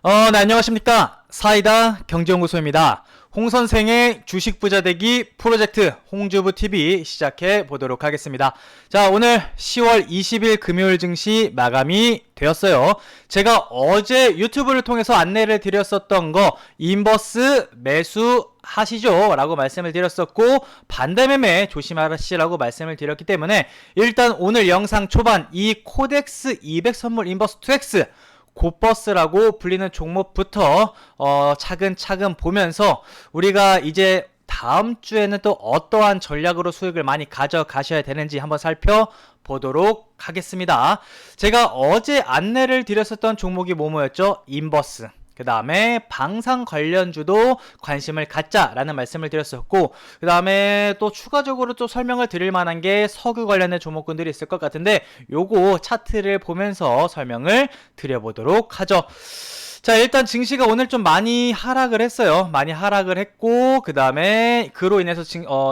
네, 안녕하십니까. 사이다 경제연구소입니다. 홍 선생의 주식 부자 되기 프로젝트 홍주부TV 시작해 보도록 하겠습니다. 자, 오늘 10월 20일 금요일 증시 마감이 되었어요. 제가 어제 유튜브를 통해서 안내를 드렸었던 거 인버스 매수 하시죠 라고 말씀을 드렸었고 반대 매매 조심하시라고 말씀을 드렸기 때문에 일단 오늘 영상 초반 이 코덱스 200 선물 인버스 2X 고버스라고 불리는 종목부터 차근차근 보면서 우리가 이제 다음 주에는 또 어떠한 전략으로 수익을 많이 가져가셔야 되는지 한번 살펴보도록 하겠습니다. 제가 어제 안내를 드렸었던 종목이 뭐였죠? 인버스. 그 다음에 방산 관련주도 관심을 갖자라는 말씀을 드렸었고, 그 다음에 또 추가적으로 또 설명을 드릴 만한 게 석유 관련된 종목군들이 있을 것 같은데 요거 차트를 보면서 설명을 드려보도록 하죠. 자, 일단 증시가 오늘 좀 많이 하락을 했어요. 많이 하락을 했고, 그 다음에 그로 인해서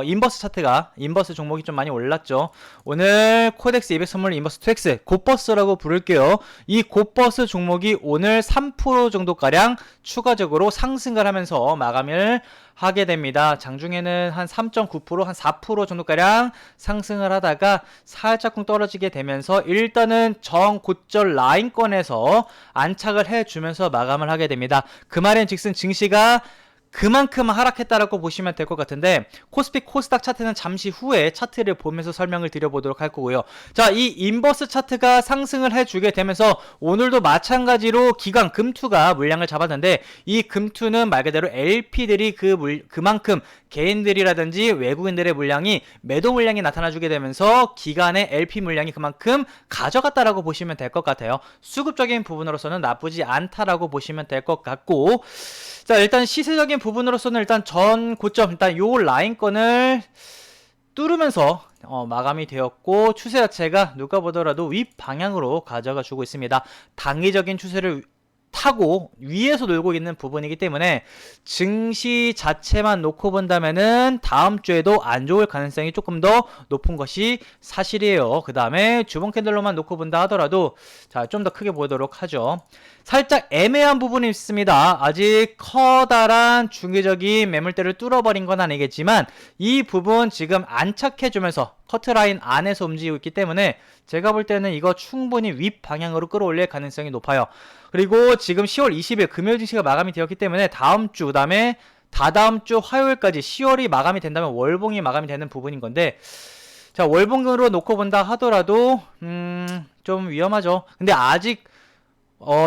인버스 차트가, 인버스 종목이 좀 많이 올랐죠. 오늘 코덱스 200 선물 인버스 2X 고버스라고 부를게요. 이 고버스 종목이 오늘 3% 정도가량 추가적으로 상승을 하면서 마감을 하게 됩니다. 장중에는 한 3.9%, 한 4% 정도가량 상승을 하다가 살짝쿵 떨어지게 되면서 일단은 정고점 라인권에서 안착을 해주면서 마감을 하게 됩니다. 그 말인 즉슨 증시가 그만큼 하락했다라고 보시면 될 것 같은데 코스피 코스닥 차트는 잠시 후에 차트를 보면서 설명을 드려보도록 할 거고요. 자, 이 인버스 차트가 상승을 해주게 되면서 오늘도 마찬가지로 기관 금투가 물량을 잡았는데 이 금투는 말 그대로 LP들이 그만큼 개인들이라든지 외국인들의 물량이 매도 물량이 나타나주게 되면서 기관의 LP 물량이 그만큼 가져갔다라고 보시면 될 것 같아요. 수급적인 부분으로서는 나쁘지 않다라고 보시면 될 것 같고, 자, 일단 시세적인 부분으로서는 일단 전 고점, 일단 요 라인권을 뚫으면서 마감이 되었고, 추세 자체가 누가 보더라도 윗 방향으로 가져가 주고 있습니다. 단기적인 추세를 타고 위에서 놀고 있는 부분이기 때문에 증시 자체만 놓고 본다면은 다음 주에도 안 좋을 가능성이 조금 더 높은 것이 사실이에요. 그 다음에 주봉 캔들로만 놓고 본다 하더라도 자, 좀 더 크게 보도록 하죠. 살짝 애매한 부분이 있습니다. 아직 커다란 중기적인 매물대를 뚫어버린 건 아니겠지만 이 부분 지금 안착해주면서 커트라인 안에서 움직이고 있기 때문에 제가 볼 때는 이거 충분히 윗 방향으로 끌어올릴 가능성이 높아요. 그리고 지금 10월 20일 금요일 증시가 마감이 되었기 때문에 다음 주, 그 다음에 다다음 주 화요일까지 10월이 마감이 된다면 월봉이 마감이 되는 부분인 건데, 자, 월봉으로 놓고 본다 하더라도 좀 위험하죠. 근데 아직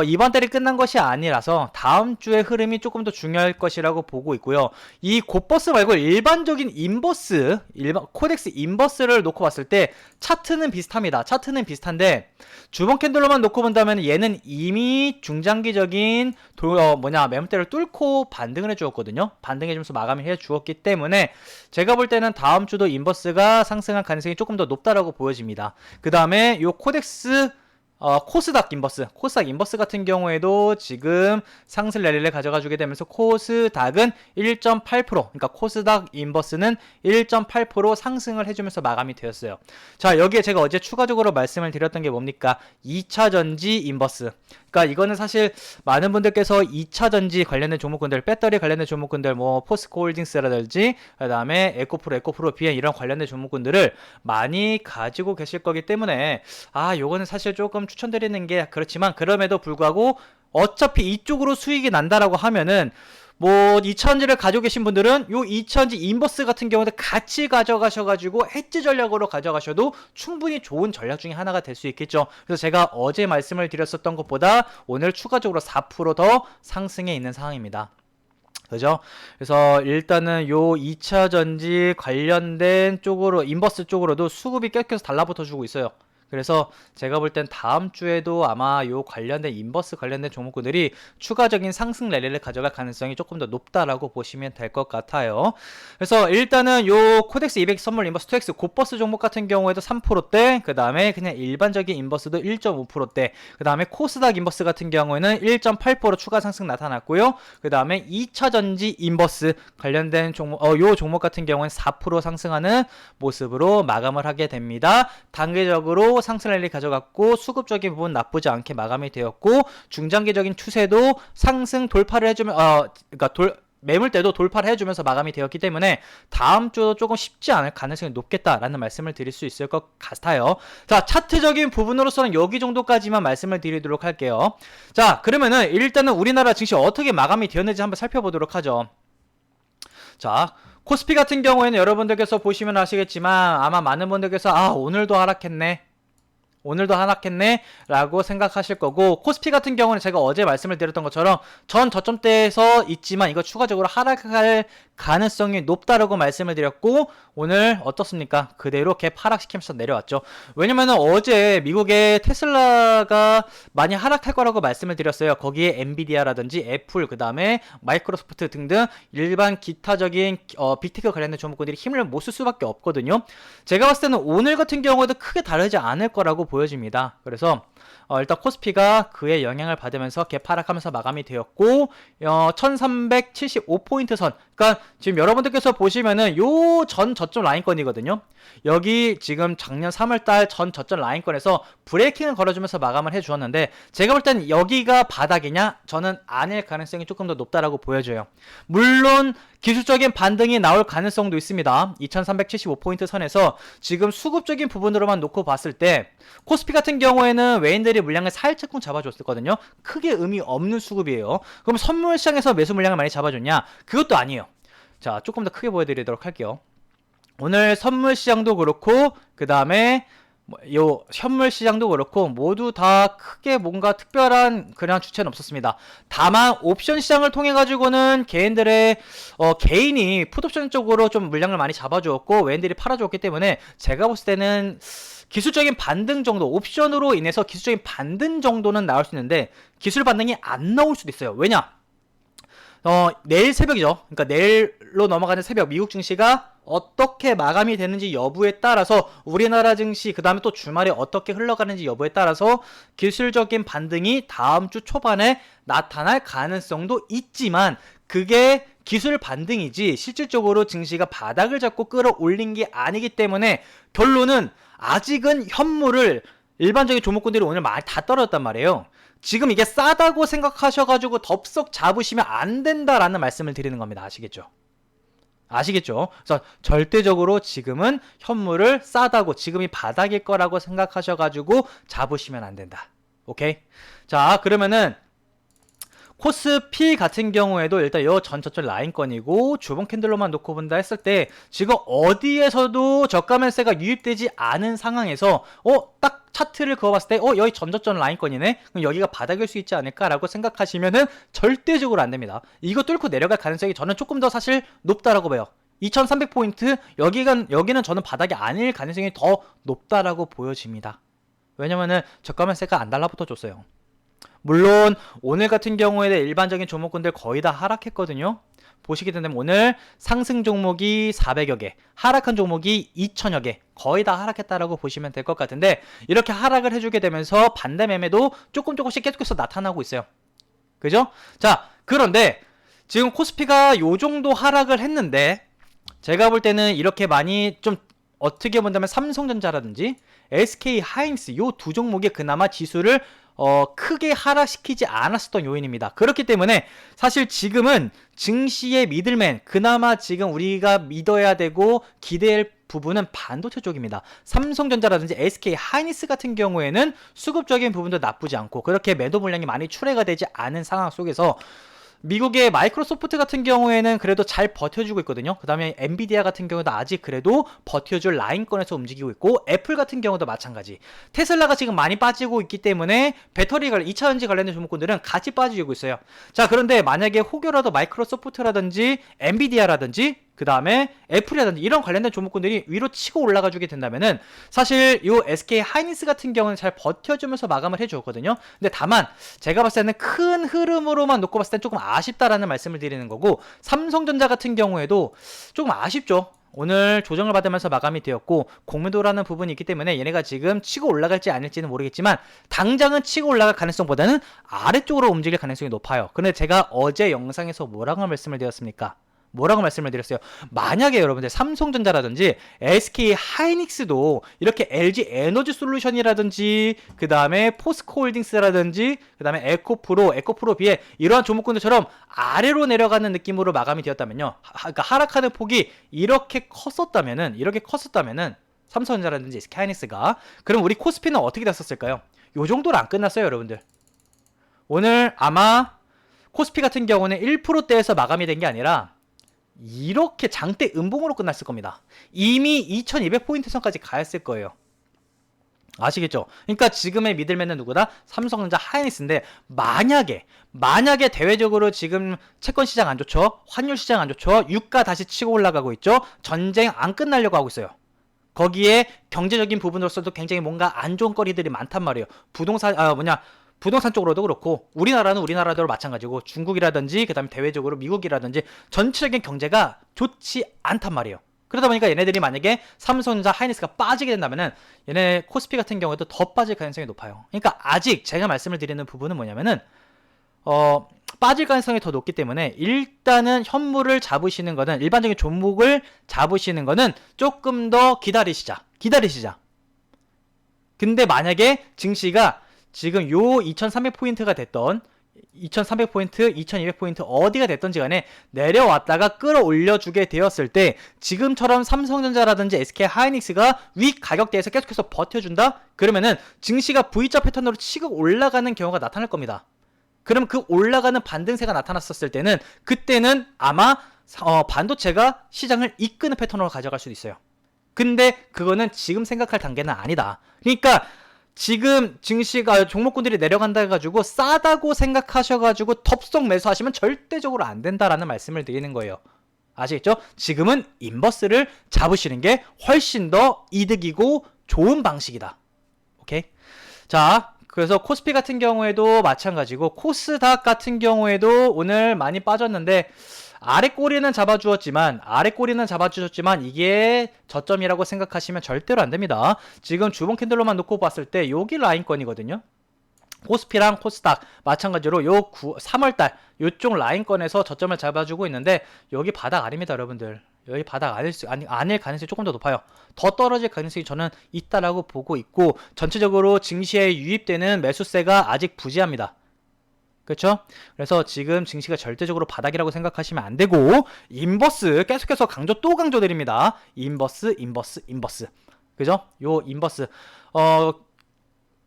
이번 달이 끝난 것이 아니라서 다음 주의 흐름이 조금 더 중요할 것이라고 보고 있고요. 이 곧버스 말고 일반적인 인버스, 코덱스 인버스를 놓고 봤을 때 차트는 비슷합니다. 차트는 비슷한데 주봉 캔들로만 놓고 본다면 얘는 이미 중장기적인 매물대를 뚫고 반등을 해주었거든요. 반등해주면서 마감을 해주었기 때문에 제가 볼 때는 다음 주도 인버스가 상승할 가능성이 조금 더 높다라고 보여집니다. 그 다음에 요 코덱스 코스닥 인버스 같은 경우에도 지금 상승 랠리를 가져가 주게 되면서 코스닥은 1.8%, 그러니까 코스닥 인버스는 1.8% 상승을 해주면서 마감이 되었어요. 자, 여기에 제가 어제 추가적으로 말씀을 드렸던 게 뭡니까? 2차전지 인버스. 그러니까 이거는 사실 많은 분들께서 2차전지 관련된 종목군들, 배터리 관련된 종목군들, 뭐 포스코홀딩스라든지 그 다음에 에코프로, 비엔 이런 관련된 종목군들을 많이 가지고 계실 거기 때문에 요거는 사실 조금 추천드리는 게 그렇지만 그럼에도 불구하고 어차피 이쪽으로 수익이 난다라고 하면은 뭐 2차전지를 가지고 계신 분들은 요 2차전지 인버스 같은 경우도 같이 가져가셔가지고 해지 전략으로 가져가셔도 충분히 좋은 전략 중에 하나가 될 수 있겠죠. 그래서 제가 어제 말씀을 드렸었던 것보다 오늘 추가적으로 4% 상승해 있는 상황입니다. 그죠? 그래서 일단은 요 2차전지 관련된 쪽으로 인버스 쪽으로도 수급이 껴껴서 달라붙어 주고 있어요. 그래서 제가 볼 땐 다음 주에도 아마 요 관련된 인버스 관련된 종목군들이 추가적인 상승 랠리를 가져갈 가능성이 조금 더 높다라고 보시면 될 것 같아요. 그래서 일단은 요 코덱스 200 선물 인버스 2X 곧버스 종목 같은 경우에도 3%대, 그 다음에 그냥 일반적인 인버스도 1.5%대, 그 다음에 코스닥 인버스 같은 경우에는 1.8% 추가 상승 나타났고요. 그 다음에 2차전지 인버스 관련된 종목, 요 종목 같은 경우는 4% 상승하는 모습으로 마감을 하게 됩니다. 단계적으로 상승 랠리 가져갔고 수급적인 부분 나쁘지 않게 마감이 되었고 중장기적인 추세도 상승 돌파를 해주면 그러니까 매물대도 돌파를 해주면서 마감이 되었기 때문에 다음 주도 조금 쉽지 않을 가능성이 높겠다라는 말씀을 드릴 수 있을 것 같아요. 자, 차트적인 부분으로서는 여기 정도까지만 말씀을 드리도록 할게요. 자, 그러면은 일단은 우리나라 증시 어떻게 마감이 되었는지 한번 살펴보도록 하죠. 자, 코스피 같은 경우에는 여러분들께서 보시면 아시겠지만 아마 많은 분들께서 오늘도 하락했네 라고 생각하실 거고, 코스피 같은 경우는 제가 어제 말씀을 드렸던 것처럼 전 저점대에서 있지만 이거 추가적으로 하락할 가능성이 높다라고 말씀을 드렸고, 오늘 어떻습니까? 그대로 갭 하락시키면서 내려왔죠. 왜냐면은 어제 미국의 테슬라가 많이 하락할 거라고 말씀을 드렸어요. 거기에 엔비디아라든지 애플, 그 다음에 마이크로소프트 등등 일반 기타적인 빅테크 관련된 종목군들이 힘을 못 쓸 수밖에 없거든요. 제가 봤을 때는 오늘 같은 경우에도 크게 다르지 않을 거라고 보여집니다. 그래서 일단 코스피가 그의 영향을 받으면서 갭 하락하면서 마감이 되었고, 1375포인트 선, 그러니까 지금 여러분들께서 보시면은 요 전 저점 라인권이거든요. 여기 지금 작년 3월달 전 저점 라인권에서 브레이킹을 걸어주면서 마감을 해주었는데, 제가 볼 땐 여기가 바닥이냐? 저는 아닐 가능성이 조금 더 높다라고 보여져요. 물론 기술적인 반등이 나올 가능성도 있습니다. 2375포인트 선에서 지금 수급적인 부분으로만 놓고 봤을 때 코스피 같은 경우에는 외인들이 물량을 살짝쿵 잡아줬었거든요. 크게 의미 없는 수급이에요. 그럼 선물 시장에서 매수 물량을 많이 잡아줬냐? 그것도 아니에요. 자, 조금 더 크게 보여드리도록 할게요. 오늘 선물 시장도 그렇고, 그 다음에 요 현물 시장도 그렇고 모두 다 크게 뭔가 특별한 그냥 주체는 없었습니다. 다만 옵션 시장을 통해 가지고는 개인들의 개인이 풋옵션 쪽으로 좀 물량을 많이 잡아주었고 외인들이 팔아주었기 때문에 제가 봤을 때는 기술적인 반등 정도, 옵션으로 인해서 기술적인 반등 정도는 나올 수 있는데 기술 반등이 안 나올 수도 있어요. 왜냐? 내일 새벽이죠. 그러니까 내일로 넘어가는 새벽 미국 증시가 어떻게 마감이 되는지 여부에 따라서 우리나라 증시, 그 다음에 또 주말에 어떻게 흘러가는지 여부에 따라서 기술적인 반등이 다음 주 초반에 나타날 가능성도 있지만 그게 기술 반등이지 실질적으로 증시가 바닥을 잡고 끌어올린 게 아니기 때문에 결론은 아직은 현물을 일반적인 종목군들이 오늘 많이 다 떨어졌단 말이에요. 지금 이게 싸다고 생각하셔가지고 덥석 잡으시면 안 된다라는 말씀을 드리는 겁니다. 아시겠죠? 그래서 절대적으로 지금은 현물을 싸다고 지금이 바닥일 거라고 생각하셔가지고 잡으시면 안 된다. 오케이? 자, 그러면은 코스피 같은 경우에도 일단 요 전저점 라인권이고 주봉 캔들로만 놓고 본다 했을 때 지금 어디에서도 저가 매수가 유입되지 않은 상황에서 딱 차트를 그어봤을 때 여기 전저점 라인권이네? 그럼 여기가 바닥일 수 있지 않을까라고 생각하시면은 절대적으로 안 됩니다. 이거 뚫고 내려갈 가능성이 저는 조금 더 사실 높다라고 봐요. 2300포인트 여기는 저는 바닥이 아닐 가능성이 더 높다라고 보여집니다. 왜냐면은 저가 매수가 안 달라붙어 줬어요. 물론 오늘 같은 경우에는 일반적인 종목군들 거의 다 하락했거든요. 보시게 된다면 오늘 상승 종목이 400여 개, 하락한 종목이 2000여 개, 거의 다 하락했다라고 보시면 될 것 같은데 이렇게 하락을 해주게 되면서 반대 매매도 조금씩 계속해서 나타나고 있어요. 그죠? 자, 그런데 지금 코스피가 요 정도 하락을 했는데 제가 볼 때는 이렇게 많이 좀 어떻게 본다면 삼성전자라든지 SK 하이닉스 요 두 종목이 그나마 지수를 크게 하락시키지 않았었던 요인입니다. 그렇기 때문에 사실 지금은 증시의 미들맨, 그나마 지금 우리가 믿어야 되고 기대할 부분은 반도체 쪽입니다. 삼성전자라든지 SK 하이닉스 같은 경우에는 수급적인 부분도 나쁘지 않고 그렇게 매도 물량이 많이 출회가 되지 않은 상황 속에서 미국의 마이크로소프트 같은 경우에는 그래도 잘 버텨주고 있거든요. 그 다음에 엔비디아 같은 경우도 아직 그래도 버텨줄 라인권에서 움직이고 있고 애플 같은 경우도 마찬가지. 테슬라가 지금 많이 빠지고 있기 때문에 배터리 2차전지 관련된 종목군들은 같이 빠지고 있어요. 자, 그런데 만약에 혹여라도 마이크로소프트라든지 엔비디아라든지 그 다음에 애플이라든지 이런 관련된 종목군들이 위로 치고 올라가 주게 된다면은 사실 요 SK 하이닉스 같은 경우는 잘 버텨주면서 마감을 해주었거든요. 근데 다만 제가 봤을 때는 큰 흐름으로만 놓고 봤을 땐 조금 아쉽다라는 말씀을 드리는 거고 삼성전자 같은 경우에도 조금 아쉽죠. 오늘 조정을 받으면서 마감이 되었고 공매도라는 부분이 있기 때문에 얘네가 지금 치고 올라갈지 아닐지는 모르겠지만 당장은 치고 올라갈 가능성보다는 아래쪽으로 움직일 가능성이 높아요. 근데 제가 어제 영상에서 뭐라고 말씀을 드렸습니까? 뭐라고 말씀을 드렸어요? 만약에 여러분들 삼성전자라든지 SK 하이닉스도 이렇게 LG 에너지 솔루션이라든지 그 다음에 포스코홀딩스라든지 그 다음에 에코프로 비에 이러한 종목군들처럼 아래로 내려가는 느낌으로 마감이 되었다면요. 그러니까 하락하는 폭이 이렇게 컸었다면은 삼성전자라든지 SK 하이닉스가 그럼 우리 코스피는 어떻게 됐었을까요? 요 정도로 안 끝났어요, 여러분들. 오늘 아마 코스피 같은 경우는 1%대에서 마감이 된 게 아니라 이렇게 장대 음봉으로 끝났을 겁니다. 이미 2200포인트 선까지 가했을 거예요. 아시겠죠? 그러니까 지금의 미들맨은 누구다? 삼성전자 하이닉스인데 만약에 대외적으로 지금 채권 시장 안 좋죠? 환율 시장 안 좋죠? 유가 다시 치고 올라가고 있죠? 전쟁 안 끝나려고 하고 있어요. 거기에 경제적인 부분으로서도 굉장히 뭔가 안 좋은 거리들이 많단 말이에요. 부동산 쪽으로도 그렇고 우리나라는 우리나라대로 마찬가지고 중국이라든지 그다음에 대외적으로 미국이라든지 전체적인 경제가 좋지 않단 말이에요. 그러다 보니까 얘네들이 만약에 삼성전자 하이닉스가 빠지게 된다면은 얘네 코스피 같은 경우에도 더 빠질 가능성이 높아요. 그러니까 아직 제가 말씀을 드리는 부분은 뭐냐면은 빠질 가능성이 더 높기 때문에 일단은 현물을 잡으시는 거는 일반적인 종목을 잡으시는 거는 조금 더 기다리시자. 근데 만약에 증시가 지금 요 2300포인트가 됐던 2300포인트, 2200포인트 어디가 됐던지 간에 내려왔다가 끌어올려주게 되었을 때 지금처럼 삼성전자라든지 SK 하이닉스가 위 가격대에서 계속해서 버텨준다? 그러면은 증시가 V자 패턴으로 치고 올라가는 경우가 나타날 겁니다. 그럼 그 올라가는 반등세가 나타났었을 때는 그때는 아마 반도체가 시장을 이끄는 패턴으로 가져갈 수도 있어요. 근데 그거는 지금 생각할 단계는 아니다. 그러니까 지금 증시가 종목군들이 내려간다 해가지고 싸다고 생각하셔가지고 덥석 매수하시면 절대적으로 안 된다라는 말씀을 드리는 거예요. 아시겠죠? 지금은 인버스를 잡으시는 게 훨씬 더 이득이고 좋은 방식이다. 오케이? 자, 그래서 코스피 같은 경우에도 마찬가지고 코스닥 같은 경우에도 오늘 많이 빠졌는데 아래 꼬리는 잡아주셨지만 이게 저점이라고 생각하시면 절대로 안 됩니다. 지금 주봉 캔들로만 놓고 봤을 때 여기 라인권이거든요. 코스피랑 코스닥 마찬가지로 요 3월달 요쪽 라인권에서 저점을 잡아주고 있는데 여기 바닥 아닙니다, 여러분들. 여기 바닥 아닐 가능성이 조금 더 높아요. 더 떨어질 가능성이 저는 있다라고 보고 있고 전체적으로 증시에 유입되는 매수세가 아직 부재합니다. 그렇죠? 그래서 지금 증시가 절대적으로 바닥이라고 생각하시면 안 되고 인버스 계속해서 강조드립니다. 인버스. 그죠? 요 인버스.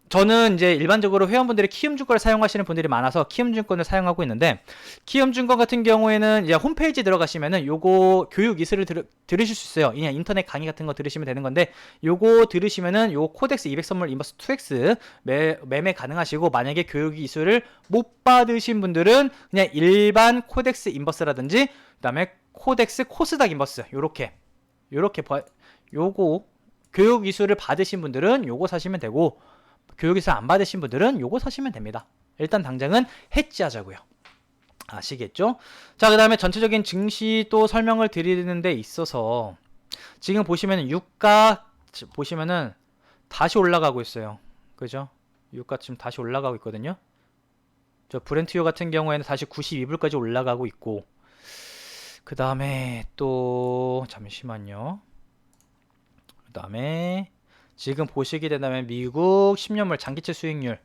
저는 이제 일반적으로 회원분들이 키움증권을 사용하시는 분들이 많아서 키움증권을 사용하고 있는데 키움증권 같은 경우에는 이제 홈페이지 들어가시면은 요거 교육 이수를 들으실 수 있어요. 그냥 인터넷 강의 같은 거 들으시면 되는 건데 요거 들으시면은 요 코덱스 200 선물 인버스 2X 매매 가능하시고 만약에 교육 이수를 못 받으신 분들은 그냥 일반 코덱스 인버스라든지 그다음에 코덱스 코스닥 인버스 요거 교육 이수를 받으신 분들은 요거 사시면 되고 교육이수 안 받으신 분들은 요거 사시면 됩니다. 일단 당장은 해지하자고요. 아시겠죠? 자, 그 다음에 전체적인 증시 또 설명을 드리는 데 있어서 지금 보시면 유가 보시면은 다시 올라가고 있어요. 그죠? 유가 지금 다시 올라가고 있거든요. 저 브렌트유 같은 경우에는 다시 92불까지 올라가고 있고 그 다음에 또 잠시만요. 그 다음에 지금 보시게 된다면 미국 10년물 장기채 수익률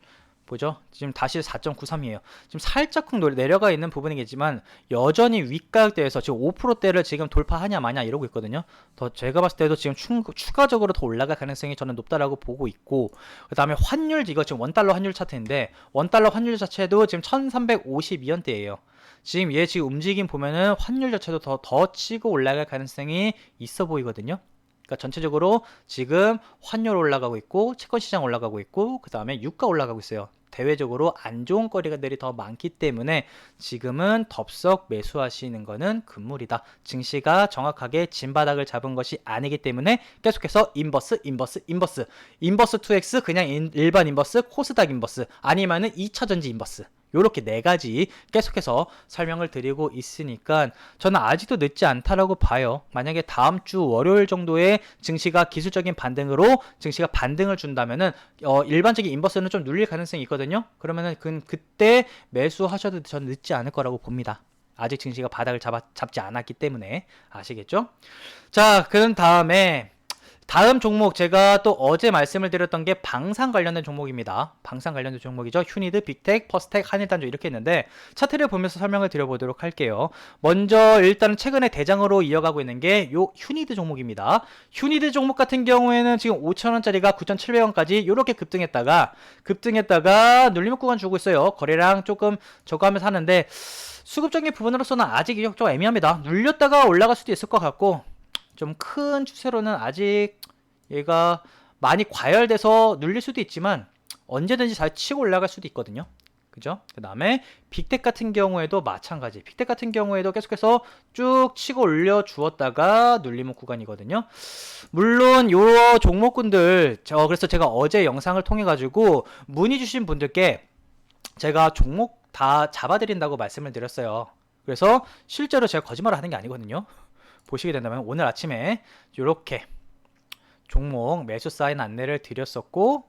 보죠? 지금 다시 4.93이에요. 지금 살짝 내려가 있는 부분이겠지만 여전히 윗가격대에서 지금 5%대를 지금 돌파하냐 마냐 이러고 있거든요. 제가 봤을 때도 지금 추가적으로 더 올라갈 가능성이 저는 높다라고 보고 있고 그 다음에 환율 이거 지금 원달러 환율 차트인데 원달러 환율 자체도 지금 1352원대예요. 지금 움직임 보면은 환율 자체도 더 치고 올라갈 가능성이 있어 보이거든요. 그러니까 전체적으로 지금 환율 올라가고 있고 채권 시장 올라가고 있고 그 다음에 유가 올라가고 있어요. 대외적으로 안 좋은 거리가들이 더 많기 때문에 지금은 덥석 매수하시는 거는 금물이다. 증시가 정확하게 진바닥을 잡은 것이 아니기 때문에 계속해서 인버스 2X 그냥 일반 인버스 코스닥 인버스 아니면은 2차전지 인버스 요렇게 네 가지 계속해서 설명을 드리고 있으니까 저는 아직도 늦지 않다라고 봐요. 만약에 다음 주 월요일 정도에 증시가 기술적인 반등으로 증시가 반등을 준다면은 일반적인 인버스는 좀 눌릴 가능성이 있거든요. 그러면은 그때 매수하셔도 저는 늦지 않을 거라고 봅니다. 아직 증시가 바닥을 잡지 않았기 때문에 아시겠죠? 자, 그런 다음에 다음 종목 제가 또 어제 말씀을 드렸던 게 방산 관련된 종목입니다. 방산 관련된 종목이죠. 휴니드, 빅텍, 퍼스텍, 한일단조 이렇게 있는데 차트를 보면서 설명을 드려보도록 할게요. 먼저 일단 최근에 대장으로 이어가고 있는 게 요 휴니드 종목입니다. 휴니드 종목 같은 경우에는 지금 5,000원짜리가 9,700원까지 이렇게 급등했다가 눌림목 구간 주고 있어요. 거래량 조금 저거 하면서 하는데 수급적인 부분으로서는 아직 좀 애매합니다. 눌렸다가 올라갈 수도 있을 것 같고 좀 큰 추세로는 아직 얘가 많이 과열돼서 눌릴 수도 있지만 언제든지 잘 치고 올라갈 수도 있거든요. 그죠? 그 다음에 빅텍 같은 경우에도 마찬가지. 빅텍 같은 경우에도 계속해서 쭉 치고 올려 주었다가 눌림목 구간이거든요. 물론 요 종목군들 그래서 제가 어제 영상을 통해 가지고 문의 주신 분들께 제가 종목 다 잡아드린다고 말씀을 드렸어요. 그래서 실제로 제가 거짓말을 하는 게 아니거든요. 보시게 된다면 오늘 아침에 이렇게 종목 매수 사인 안내를 드렸었고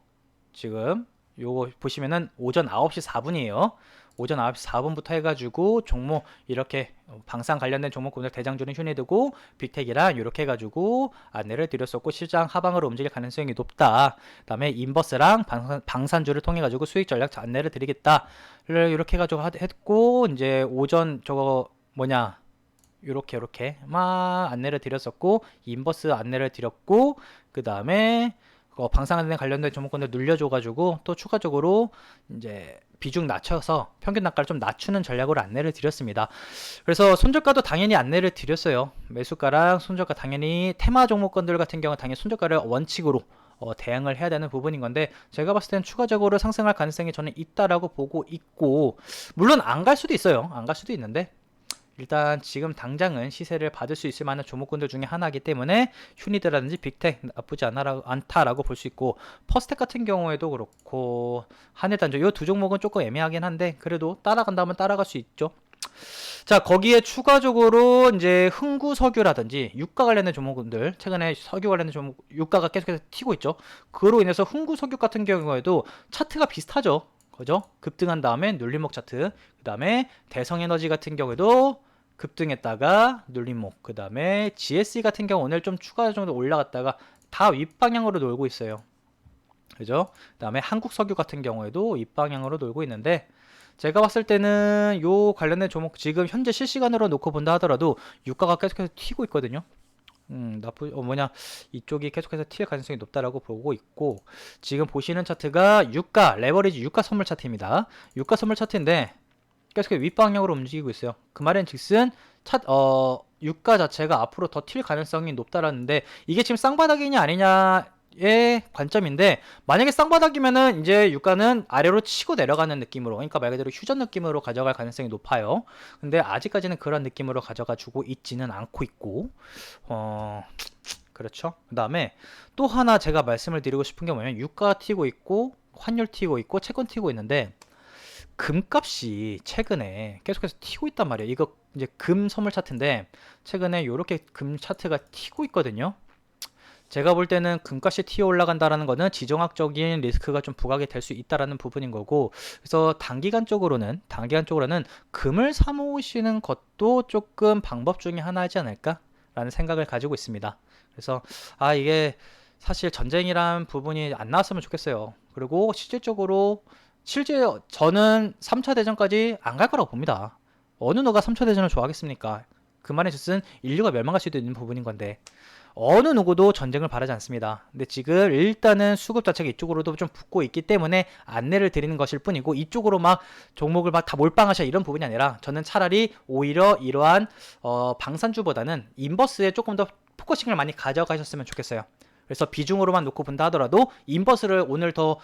지금 요거 보시면은 오전 9시 4분이에요. 오전 9시 4분부터 해가지고 종목 이렇게 방산 관련된 종목군들 대장주는 휴니드고 빅텍이랑 이렇게 해가지고 안내를 드렸었고 시장 하방으로 움직일 가능성이 높다. 그 다음에 인버스랑 방산주를 통해 가지고 수익 전략 안내를 드리겠다를 이렇게 해가지고 했고 이제 오전 저거 뭐냐 요렇게 막 안내를 드렸었고 인버스 안내를 드렸고 그 다음에 방산에 관련된 종목군들 눌려줘가지고 또 추가적으로 이제 비중 낮춰서 평균 단가를 좀 낮추는 전략으로 안내를 드렸습니다. 그래서 손절가도 당연히 안내를 드렸어요. 매수가랑 손절가 당연히 테마 종목군들 같은 경우는 당연히 손절가를 원칙으로 대응을 해야 되는 부분인 건데 제가 봤을 땐 추가적으로 상승할 가능성이 저는 있다라고 보고 있고 물론 안 갈 수도 있어요. 안 갈 수도 있는데 일단 지금 당장은 시세를 받을 수 있을 만한 종목군들 중에 하나이기 때문에 휴니드라든지 빅텍 나쁘지 않다라고 볼 수 있고 퍼스텍 같은 경우에도 그렇고 한일단조 이 두 종목은 조금 애매하긴 한데 그래도 따라간다면 따라갈 수 있죠. 자 거기에 추가적으로 이제 흥구석유라든지 유가 관련된 종목군들 최근에 석유 관련된 종목 유가가 계속해서 튀고 있죠. 그로 인해서 흥구석유 같은 경우에도 차트가 비슷하죠. 그죠? 급등한 다음에 눌림목 차트. 그 다음에 대성에너지 같은 경우에도 급등했다가 눌림목. 그 다음에 GSE 같은 경우 오늘 좀 추가 정도 올라갔다가 다 윗방향으로 놀고 있어요. 그죠? 그 다음에 한국석유 같은 경우에도 윗방향으로 놀고 있는데 제가 봤을 때는 요 관련된 종목 지금 현재 실시간으로 놓고 본다 하더라도 유가가 계속해서 튀고 있거든요. 이쪽이 계속해서 튈 가능성이 높다라고 보고 있고 지금 보시는 차트가 유가 레버리지 유가 선물 차트입니다. 유가 선물 차트인데 계속 윗방향으로 움직이고 있어요. 그 말은 즉슨 유가 자체가 앞으로 더 튈 가능성이 높다라는데 이게 지금 쌍바닥이냐 아니냐의 관점인데 만약에 쌍바닥이면은 이제 유가는 아래로 치고 내려가는 느낌으로 그러니까 말 그대로 휴전 느낌으로 가져갈 가능성이 높아요. 근데 아직까지는 그런 느낌으로 가져가 주고 있지는 않고 있고 그렇죠. 그 다음에 또 하나 제가 말씀을 드리고 싶은 게 뭐냐면 유가 튀고 있고 환율 튀고 있고 채권 튀고 있는데 금값이 최근에 계속해서 튀고 있단 말이에요. 이거 이제 금 선물 차트인데 최근에 이렇게 금 차트가 튀고 있거든요. 제가 볼 때는 금값이 튀어 올라간다라는 거는 지정학적인 리스크가 좀 부각이 될 수 있다라는 부분인 거고 그래서 단기간적으로는 금을 사 모으시는 것도 조금 방법 중에 하나이지 않을까라는 생각을 가지고 있습니다. 그래서 이게 사실 전쟁이란 부분이 안 나왔으면 좋겠어요. 그리고 실제 저는 3차 대전까지 안 갈 거라고 봅니다. 어느 누가 3차 대전을 좋아하겠습니까? 그 말의 뜻은 인류가 멸망할 수도 있는 부분인 건데 어느 누구도 전쟁을 바라지 않습니다. 근데 지금 일단은 수급 자체가 이쪽으로도 좀 붙고 있기 때문에 안내를 드리는 것일 뿐이고 이쪽으로 막 종목을 막 다 몰빵하셔 이런 부분이 아니라 저는 차라리 오히려 이러한 방산주보다는 인버스에 조금 더 포커싱을 많이 가져가셨으면 좋겠어요. 그래서 비중으로만 놓고 본다 하더라도 인버스를 오늘 더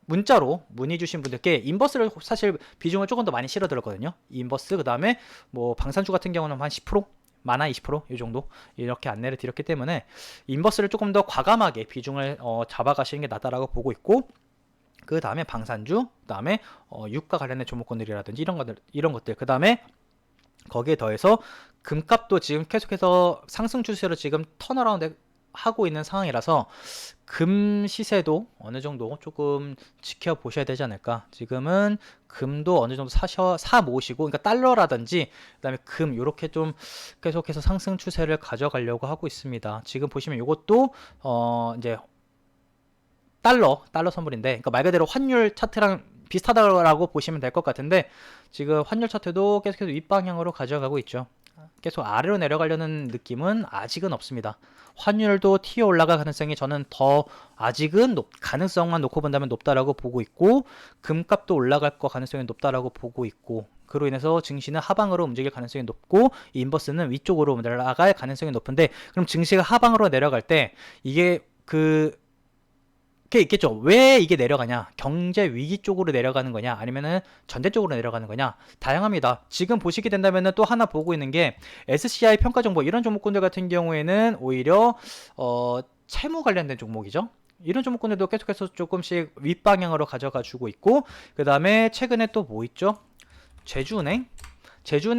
문자로 문의 주신 분들께 인버스를 사실 비중을 조금 더 많이 실어 들었거든요. 인버스 그다음에 뭐 방산주 같은 경우는 한 10%, 많아 20%이 정도 이렇게 안내를 드렸기 때문에 인버스를 조금 더 과감하게 비중을 잡아가시는 게 낫다라고 보고 있고 그 다음에 방산주, 그 다음에 유가 관련된 종목군들이라든지 이런 것들 그 다음에 거기에 더해서 금값도 지금 계속해서 상승 추세로 지금 턴어라운드 하고 있는 상황이라서 금 시세도 어느 정도 조금 지켜보셔야 되지 않을까. 지금은 금도 어느 정도 사 모으시고, 그러니까 달러라든지 그다음에 금 요렇게 좀 계속해서 상승 추세를 가져가려고 하고 있습니다. 지금 보시면 요것도 이제 달러 선물인데, 그러니까 말 그대로 환율 차트랑 비슷하다고 보시면 될 것 같은데, 지금 환율 차트도 계속해서 윗방향으로 가져가고 있죠. 계속 아래로 내려가려는 느낌은 아직은 없습니다. 환율도 튀어 올라갈 가능성이 저는 더 아직은 가능성만 놓고 본다면 높다라고 보고 있고, 금값도 올라갈 거 가능성이 높다라고 보고 있고, 그로 인해서 증시는 하방으로 움직일 가능성이 높고 인버스는 위쪽으로 내려갈 가능성이 높은데, 그럼 증시가 하방으로 내려갈 때 이게 게 있겠죠. 왜 이게 내려가냐? 경제 위기 쪽으로 내려가는 거냐? 아니면은 전대 쪽으로 내려가는 거냐? 다양합니다. 지금 보시게 된다면은 또 하나 보고 있는 게 SCI 평가 정보, 이런 종목군들 같은 경우에는 오히려 채무 관련된 종목이죠. 이런 종목군들도 계속해서 조금씩 윗방향으로 가져가 주고 있고, 그 다음에 최근에 또 뭐 있죠? 제주은행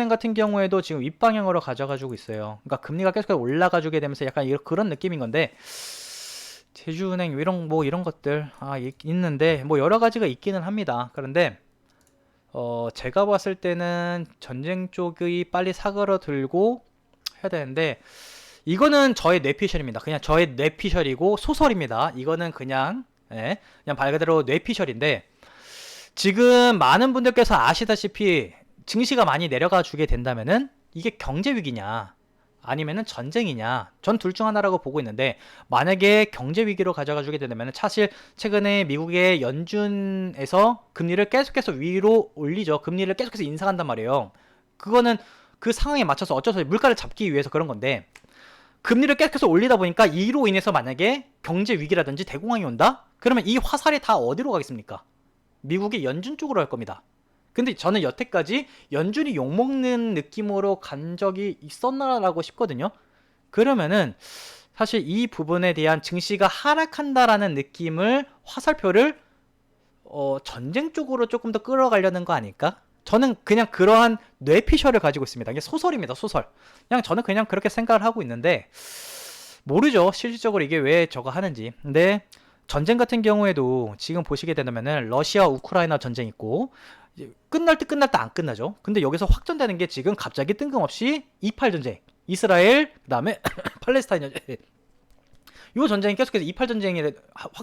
같은 경우에도 지금 윗방향으로 가져가 주고 있어요. 그러니까 금리가 계속해서 올라가 주게 되면서 약간 그런 느낌인 건데, 제주은행 이런 것들 있는데 뭐 여러 가지가 있기는 합니다. 그런데 제가 봤을 때는 전쟁 쪽이 빨리 사그러들고 해야 되는데, 이거는 저의 뇌피셜입니다. 그냥 저의 뇌피셜이고 소설입니다. 이거는 그냥 그냥 말 그대로 뇌피셜인데, 지금 많은 분들께서 아시다시피 증시가 많이 내려가 주게 된다면은 이게 경제 위기냐 아니면은 전쟁이냐, 전 둘 중 하나라고 보고 있는데, 만약에 경제 위기로 가져가 주게 되면 사실 최근에 미국의 연준에서 금리를 계속해서 위로 올리죠. 금리를 계속해서 인상한단 말이에요. 그거는 그 상황에 맞춰서 어쩔 수 없이 물가를 잡기 위해서 그런 건데, 금리를 계속해서 올리다 보니까 이로 인해서 만약에 경제 위기라든지 대공황이 온다? 그러면 이 화살이 다 어디로 가겠습니까? 미국의 연준 쪽으로 할 겁니다. 근데 저는 여태까지 연준이 욕먹는 느낌으로 간 적이 있었나라고 싶거든요. 그러면은 사실 이 부분에 대한 증시가 하락한다라는 느낌을, 화살표를 전쟁 쪽으로 조금 더 끌어가려는 거 아닐까? 저는 그냥 그러한 뇌피셜을 가지고 있습니다. 이게 소설입니다, 소설. 그냥 저는 그냥 그렇게 생각을 하고 있는데, 모르죠, 실질적으로 이게 왜 저거 하는지. 근데 전쟁 같은 경우에도 지금 보시게 된다면은 러시아 우크라이나 전쟁 있고, 끝날 때 안 끝나죠. 근데 여기서 확전되는 게 지금 갑자기 뜬금없이 28 전쟁, 이스라엘 그다음에 팔레스타인 전쟁, 이 전쟁이 계속해서 28 전쟁이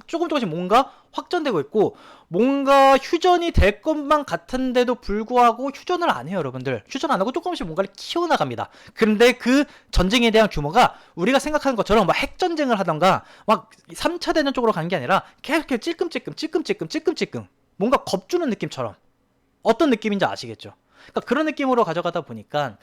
조금씩 뭔가 확전되고 있고, 뭔가 휴전이 될 것만 같은데도 불구하고 휴전을 안 해요. 여러분들, 휴전 안 하고 조금씩 뭔가를 키워나갑니다. 그런데 그 전쟁에 대한 규모가 우리가 생각하는 것처럼 막 핵전쟁을 하던가 막 3차 대전 쪽으로 가는 게 아니라 계속해서 찔끔찔끔 뭔가 겁주는 느낌처럼, 어떤 느낌인지 아시겠죠? 그러니까 그런 느낌으로 가져가다 보니까,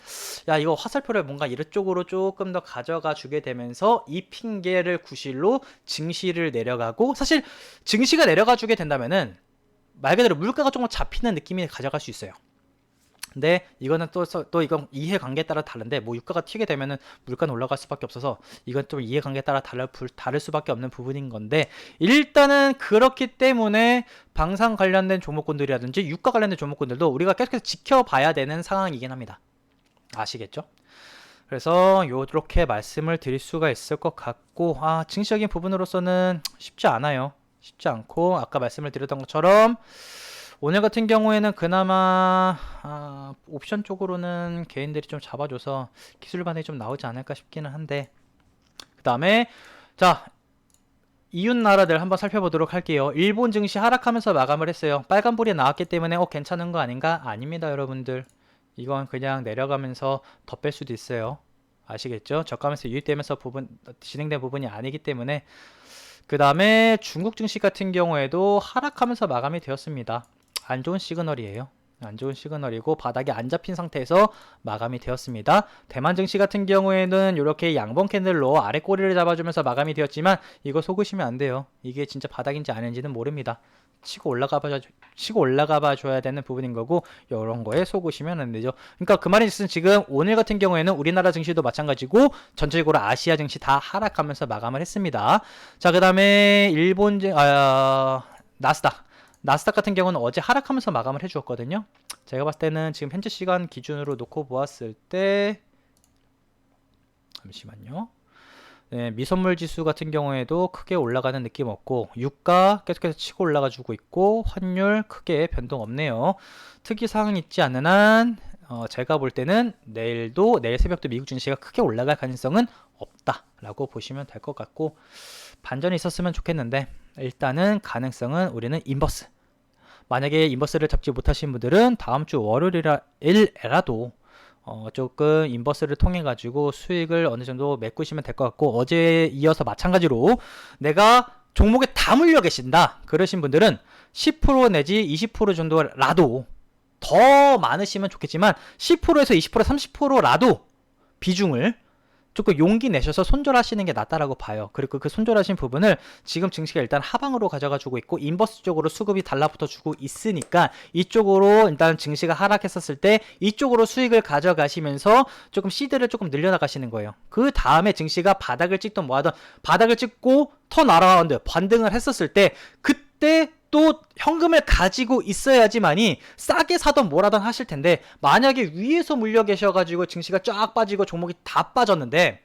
야, 이거 화살표를 뭔가 이쪽으로 조금 더 가져가 주게 되면서 이 핑계를 구실로 증시를 내려가고, 사실 증시가 내려가 주게 된다면은 말 그대로 물가가 조금 잡히는 느낌이 가져갈 수 있어요. 근데 이거는 또 이건 이해관계에 따라 다른데, 뭐 유가가 튀게 되면은 물가는 올라갈 수밖에 없어서 이건 또 이해관계에 따라 다를 수밖에 없는 부분인 건데, 일단은 그렇기 때문에 방산 관련된 종목군들이라든지 유가 관련된 종목군들도 우리가 계속해서 지켜봐야 되는 상황이긴 합니다. 아시겠죠? 그래서 요렇게 말씀을 드릴 수가 있을 것 같고, 증시적인 부분으로서는 쉽지 않아요. 쉽지 않고, 아까 말씀을 드렸던 것처럼 오늘 같은 경우에는 그나마 옵션 쪽으로는 개인들이 좀 잡아줘서 기술 반응이 좀 나오지 않을까 싶기는 한데, 그 다음에 자, 이웃 나라들 한번 살펴보도록 할게요. 일본 증시 하락하면서 마감을 했어요. 빨간불이 나왔기 때문에 괜찮은 거 아닌가? 아닙니다, 여러분들. 이건 그냥 내려가면서 더 뺄 수도 있어요. 아시겠죠? 저가면서 유입되면서 진행된 부분이 아니기 때문에. 그 다음에 중국 증시 같은 경우에도 하락하면서 마감이 되었습니다. 안 좋은 시그널이에요. 안 좋은 시그널이고 바닥에 안 잡힌 상태에서 마감이 되었습니다. 대만 증시 같은 경우에는 이렇게 양봉 캔들로 아래 꼬리를 잡아주면서 마감이 되었지만, 이거 속으시면 안 돼요. 이게 진짜 바닥인지 아닌지는 모릅니다. 치고 올라가 봐줘야 되는 부분인 거고, 이런 거에 속으시면 안 되죠. 그러니까 그 말인즉슨 지금 오늘 같은 경우에는 우리나라 증시도 마찬가지고 전체적으로 아시아 증시 다 하락하면서 마감을 했습니다. 자, 그 다음에 일본 나스닥 같은 경우는 어제 하락하면서 마감을 해주었거든요. 제가 봤을 때는 지금 현재 시간 기준으로 놓고 보았을 때, 잠시만요. 네, 미선물 지수 같은 경우에도 크게 올라가는 느낌 없고 유가 계속해서 치고 올라가 주고 있고 환율 크게 변동 없네요. 특이사항 있지 않는 한 제가 볼 때는 내일 새벽도 미국 증시가 크게 올라갈 가능성은 없다라고 보시면 될 것 같고 반전이 있었으면 좋겠는데 일단은 가능성은 우리는 인버스, 만약에 인버스를 잡지 못하신 분들은 다음 주 월요일이라도 조금 인버스를 통해 가지고 수익을 어느 정도 메꾸시면 될 것 같고, 어제에 이어서 마찬가지로 내가 종목에 다 물려 계신다 그러신 분들은 10% 내지 20% 정도라도, 더 많으시면 좋겠지만 10%에서 20% 30%라도 비중을 조금 용기 내셔서 손절하시는 게 낫다라고 봐요. 그리고 그 손절하신 부분을 지금 증시가 일단 하방으로 가져가 주고 있고 인버스 쪽으로 수급이 달라붙어 주고 있으니까 이쪽으로 일단 증시가 하락했었을 때 이쪽으로 수익을 가져가시면서 조금 시드를 조금 늘려나가시는 거예요. 그 다음에 증시가 바닥을 찍던 뭐하던 바닥을 찍고 터 날아가는데 반등을 했었을 때 그때 또 현금을 가지고 있어야지만이 싸게 사던 뭐라던 하실 텐데, 만약에 위에서 물려 계셔가지고 증시가 쫙 빠지고 종목이 다 빠졌는데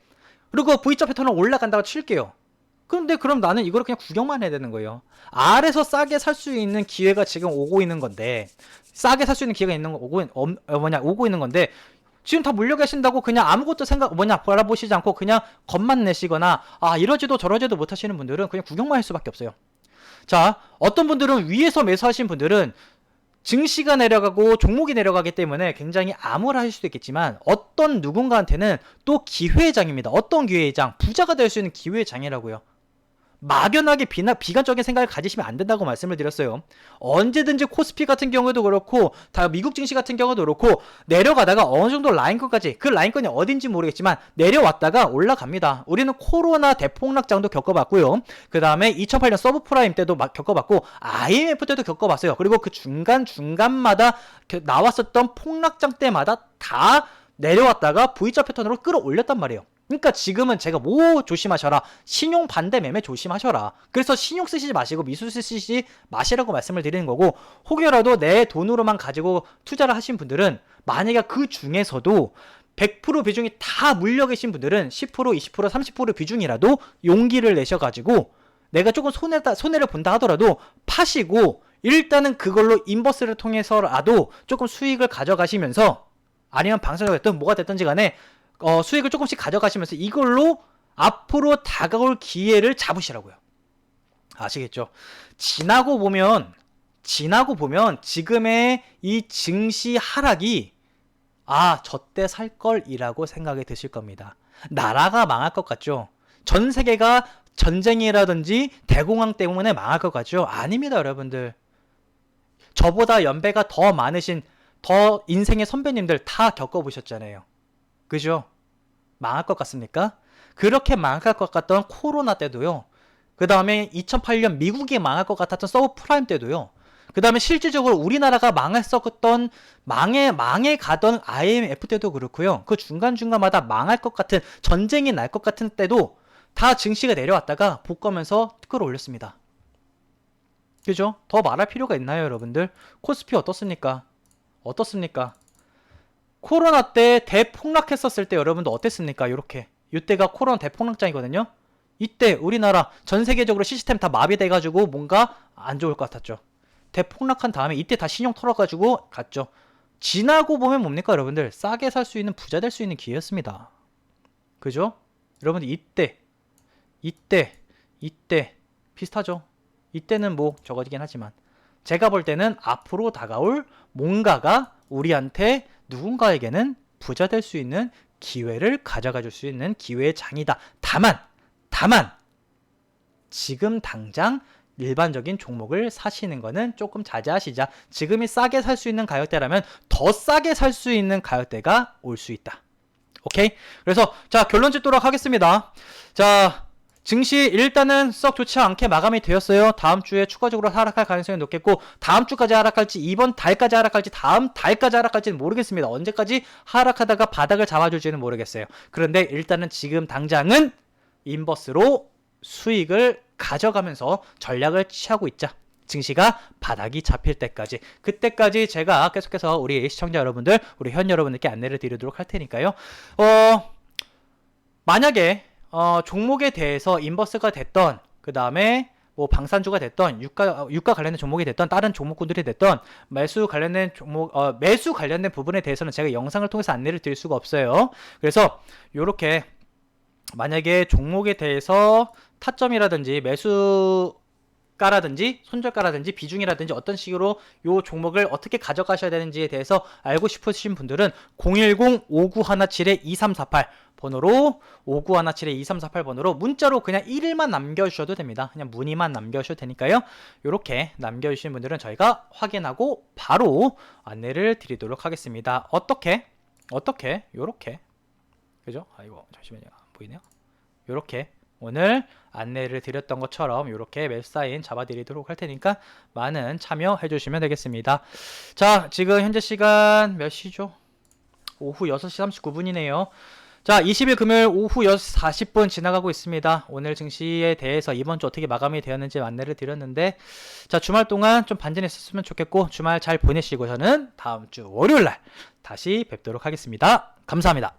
그리고 V자 패턴은 올라간다고 칠게요. 그런데 그럼 나는 이걸 그냥 구경만 해야 되는 거예요. 아래서 싸게 살 수 있는 기회가 지금 오고 있는 건데, 싸게 살 수 있는 기회가 오고 있는 건데 지금 다 물려 계신다고 그냥 아무것도 바라보시지 않고 그냥 겁만 내시거나 이러지도 저러지도 못하시는 분들은 그냥 구경만 할 수밖에 없어요. 자, 어떤 분들은 위에서 매수하신 분들은 증시가 내려가고 종목이 내려가기 때문에 굉장히 암울하실 수도 있겠지만 어떤 누군가한테는 또 기회장입니다. 어떤 기회장? 부자가 될 수 있는 기회장이라고요. 막연하게 비관적인 생각을 가지시면 안 된다고 말씀을 드렸어요. 언제든지 코스피 같은 경우도 그렇고 다 미국 증시 같은 경우도 그렇고 내려가다가 어느 정도 라인권까지, 그 라인권이 어딘지 모르겠지만 내려왔다가 올라갑니다. 우리는 코로나 대폭락장도 겪어봤고요. 그 다음에 2008년 서브프라임 때도 겪어봤고 IMF 때도 겪어봤어요. 그리고 그 중간마다 나왔었던 폭락장 때마다 다 내려왔다가 V자 패턴으로 끌어올렸단 말이에요. 그러니까 지금은 제가 뭐 조심하셔라, 신용 반대 매매 조심하셔라, 그래서 신용 쓰시지 마시고 미수 쓰시지 마시라고 말씀을 드리는 거고, 혹여라도 내 돈으로만 가지고 투자를 하신 분들은 만약에 그 중에서도 100% 비중이 다 물려 계신 분들은 10%, 20%, 30% 비중이라도 용기를 내셔가지고 내가 조금 손해를 본다 하더라도 파시고 일단은 그걸로 인버스를 통해서라도 조금 수익을 가져가시면서, 아니면 방송이 됐든 뭐가 됐든지 간에 수익을 조금씩 가져가시면서 이걸로 앞으로 다가올 기회를 잡으시라고요. 아시겠죠? 지나고 보면 지금의 이 증시 하락이 저때 살걸이라고 생각이 드실 겁니다. 나라가 망할 것 같죠? 전 세계가 전쟁이라든지 대공황 때문에 망할 것 같죠? 아닙니다, 여러분들. 저보다 연배가 더 많으신 더 인생의 선배님들 다 겪어보셨잖아요. 그죠? 망할 것 같습니까? 그렇게 망할 것 같던 코로나 때도요. 그 다음에 2008년 미국이 망할 것 같았던 서브프라임 때도요. 그 다음에 실질적으로 우리나라가 망했었던 망해가던 IMF 때도 그렇고요. 그 중간중간마다 망할 것 같은, 전쟁이 날 것 같은 때도 다 증시가 내려왔다가 복구하면서 끌어올렸습니다. 그죠? 더 말할 필요가 있나요, 여러분들? 코스피 어떻습니까? 코로나 때 대폭락했었을 때 여러분도 어땠습니까? 이때가 코로나 대폭락장이거든요. 이때 우리나라 전 세계적으로 시스템 다 마비돼가지고 뭔가 안 좋을 것 같았죠. 대폭락한 다음에 이때 다 신용 털어가지고 갔죠. 지나고 보면 뭡니까, 여러분들? 싸게 살 수 있는, 부자 될 수 있는 기회였습니다. 그죠? 여러분들 이때 비슷하죠? 이때는 뭐 적어지긴 하지만 제가 볼 때는 앞으로 다가올 뭔가가 우리한테, 누군가에게는 부자 될 수 있는 기회를 가져가 줄 수 있는 기회의 장이다. 다만 지금 당장 일반적인 종목을 사시는 거는 조금 자제하시자. 지금이 싸게 살 수 있는 가격대라면 더 싸게 살 수 있는 가격대가 올 수 있다. 오케이? 그래서 자, 결론 짓도록 하겠습니다. 자, 증시 일단은 썩 좋지 않게 마감이 되었어요. 다음 주에 추가적으로 하락할 가능성이 높겠고, 다음 주까지 하락할지, 이번 달까지 하락할지, 다음 달까지 하락할지는 모르겠습니다. 언제까지 하락하다가 바닥을 잡아줄지는 모르겠어요. 그런데 일단은 지금 당장은 인버스로 수익을 가져가면서 전략을 취하고 있자. 증시가 바닥이 잡힐 때까지, 그때까지 제가 계속해서 우리 시청자 여러분들, 우리 현 여러분들께 안내를 드리도록 할 테니까요. 만약에 종목에 대해서 인버스가 됐던, 그 다음에 뭐 방산주가 됐던, 유가 관련된 종목이 됐던, 다른 종목군들이 됐던, 매수 관련된 종목, 매수 관련된 부분에 대해서는 제가 영상을 통해서 안내를 드릴 수가 없어요. 그래서 요렇게 만약에 종목에 대해서 타점이라든지 매수가라든지 손절가라든지 비중이라든지 어떤 식으로 요 종목을 어떻게 가져가셔야 되는지에 대해서 알고 싶으신 분들은 010-5917-2348 번호로 5917-2348 번호로 문자로 그냥 1일만 남겨주셔도 됩니다. 그냥 문의만 남겨주셔도 되니까요. 요렇게 남겨주신 분들은 저희가 확인하고 바로 안내를 드리도록 하겠습니다. 어떻게? 요렇게. 그죠? 아이고 잠시만요. 안 보이네요. 요렇게 오늘 안내를 드렸던 것처럼 요렇게 매수 사인 잡아드리도록 할 테니까 많은 참여해 주시면 되겠습니다. 자, 지금 현재 시간 몇 시죠? 오후 6시 39분이네요. 자, 20일 금요일 오후 6시 40분 지나가고 있습니다. 오늘 증시에 대해서 이번 주 어떻게 마감이 되었는지 안내를 드렸는데, 자, 주말 동안 좀 반전했었으면 좋겠고, 주말 잘 보내시고 저는 다음 주 월요일 날 다시 뵙도록 하겠습니다. 감사합니다.